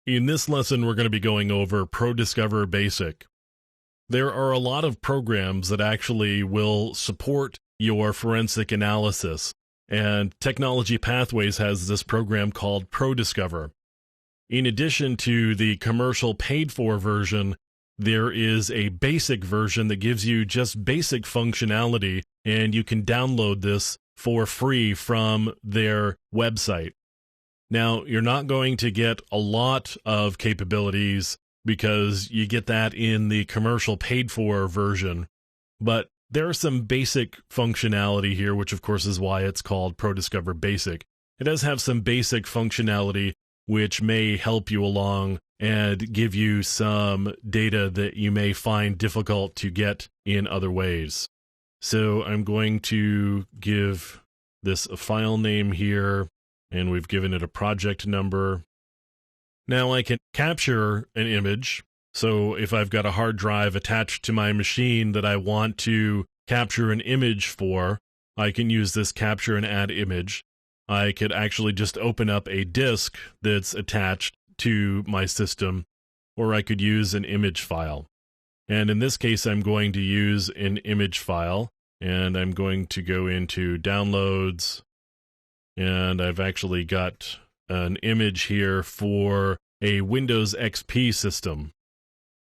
In this lesson, we're going to be going over ProDiscover Basic. There are a lot of programs that actually will support your forensic analysis, and Technology Pathways has this program called ProDiscover. In addition to the commercial paid-for version, there is a basic version that gives you just basic functionality, and you can download this for free from their website. Now, you're not going to get a lot of capabilities because you get that in the commercial paid-for version, but there are some basic functionality here, which of course is why it's called ProDiscover Basic. It does have some basic functionality which may help you along and give you some data that you may find difficult to get in other ways. So I'm going to give this a file name here, and we've given it a project number. Now I can capture an image. So if I've got a hard drive attached to my machine that I want to capture an image for, I can use this capture and add image. I could actually just open up a disk that's attached to my system, or I could use an image file. And in this case, I'm going to use an image file, and I'm going to go into downloads, and I've actually got an image here for a Windows XP system.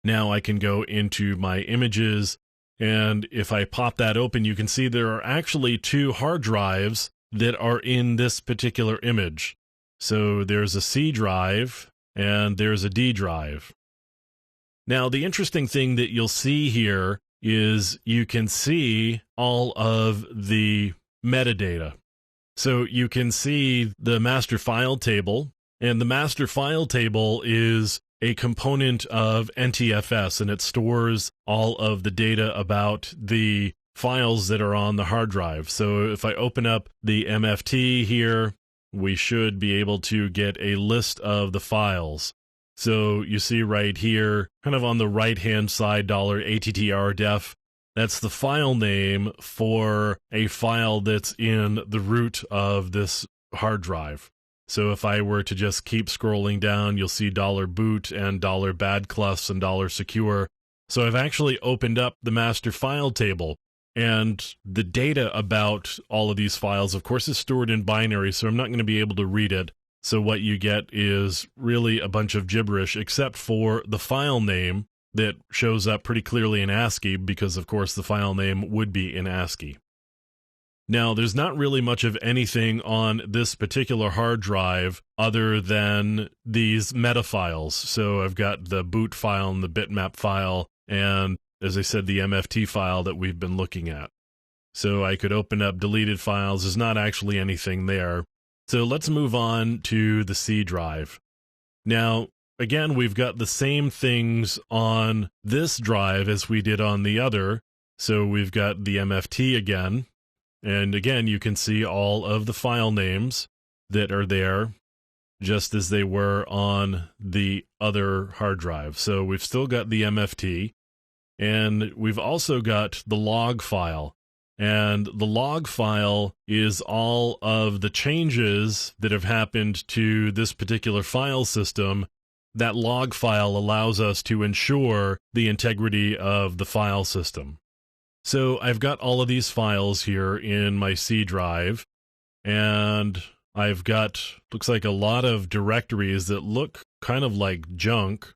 Now I can go into my images, and if I pop that open, you can see there are actually two hard drives that are in this particular image. So there's a C drive and there's a D drive. Now the interesting thing that you'll see here is you can see all of the metadata. So you can see the master file table, and the master file table is a component of NTFS, and it stores all of the data about the files that are on the hard drive. So if I open up the MFT here, we should be able to get a list of the files. So you see right here, kind of on the right-hand side, $ATTRDEF, that's the file name for a file that's in the root of this hard drive. So if I were to just keep scrolling down, you'll see $boot and $badclus and $secure. So I've actually opened up the master file table, and the data about all of these files, of course, is stored in binary, so I'm not going to be able to read it. So what you get is really a bunch of gibberish, except for the file name that shows up pretty clearly in ASCII, because of course the file name would be in ASCII. Now, there's not really much of anything on this particular hard drive other than these meta files. So I've got the boot file and the bitmap file, and as I said, the MFT file that we've been looking at. So I could open up deleted files. There's not actually anything there. So let's move on to the C drive. Now, again, we've got the same things on this drive as we did on the other. So we've got the MFT again. And again, you can see all of the file names that are there, just as they were on the other hard drive. So we've still got the MFT, and we've also got the log file. And the log file is all of the changes that have happened to this particular file system. That log file allows us to ensure the integrity of the file system. So I've got all of these files here in my C drive, and I've got, looks like a lot of directories that look kind of like junk.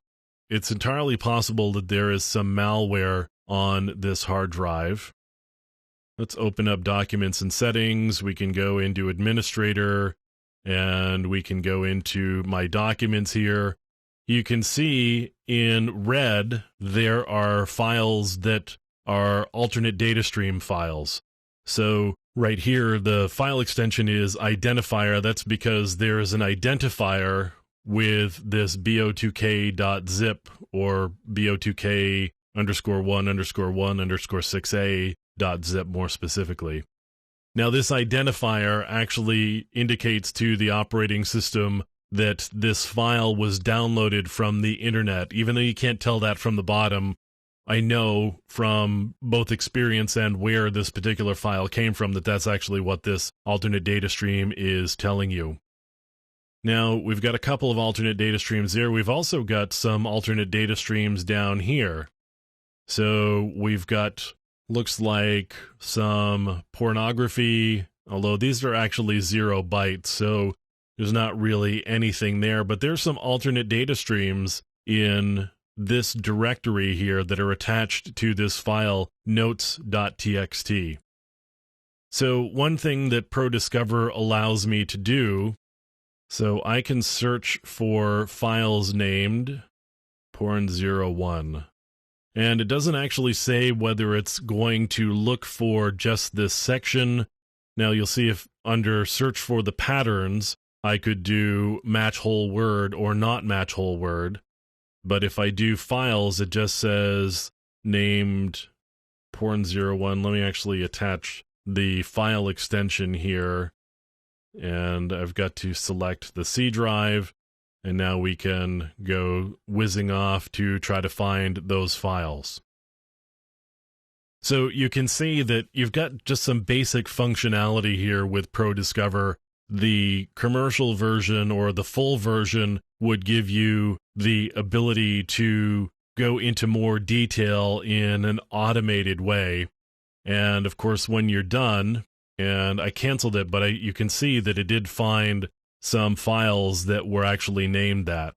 It's entirely possible that there is some malware on this hard drive. Let's open up Documents and Settings. We can go into Administrator, and we can go into My Documents here. You can see in red there are files that are alternate data stream files. So right here, the file extension is identifier. That's because there is an identifier with this bo2k.zip or bo2k_1_1_6a.zip more specifically. Now this identifier actually indicates to the operating system that this file was downloaded from the internet. Even though you can't tell that from the bottom, I know from both experience and where this particular file came from that that's actually what this alternate data stream is telling you. Now, we've got a couple of alternate data streams there. We've also got some alternate data streams down here. So we've got, looks like some pornography, although these are actually 0 bytes, so there's not really anything there. But there's some alternate data streams in this directory here that are attached to this file, notes.txt. So one thing that ProDiscover allows me to do, so I can search for files named porn01. And it doesn't actually say whether it's going to look for just this section. Now you'll see if under search for the patterns, I could do match whole word or not match whole word. But if I do files, it just says named porn01. Let me actually attach the file extension here. And I've got to select the C drive. And now we can go whizzing off to try to find those files. So you can see that you've got just some basic functionality here with ProDiscover. The commercial version or the full version would give you the ability to go into more detail in an automated way. And of course, when you're done, and I canceled it, but you can see that it did find some files that were actually named that.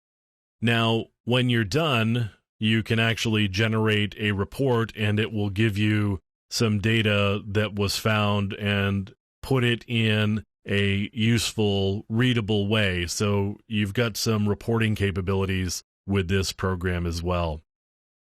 Now, when you're done, you can actually generate a report and it will give you some data that was found and put it in a useful, readable way. So you've got some reporting capabilities with this program as well.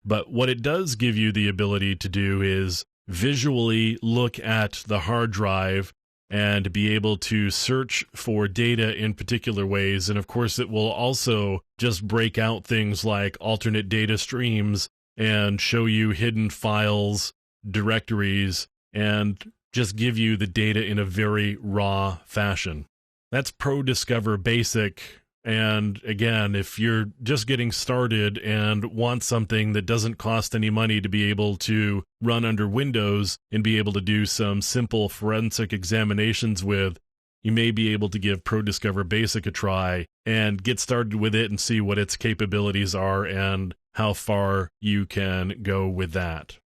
But what it does give you the ability to do is visually look at the hard drive and be able to search for data in particular ways. And of course, it will also just break out things like alternate data streams and show you hidden files, directories, and just give you the data in a very raw fashion. That's ProDiscover Basic. And again, if you're just getting started and want something that doesn't cost any money to be able to run under Windows and be able to do some simple forensic examinations with, you may be able to give ProDiscover Basic a try and get started with it and see what its capabilities are and how far you can go with that.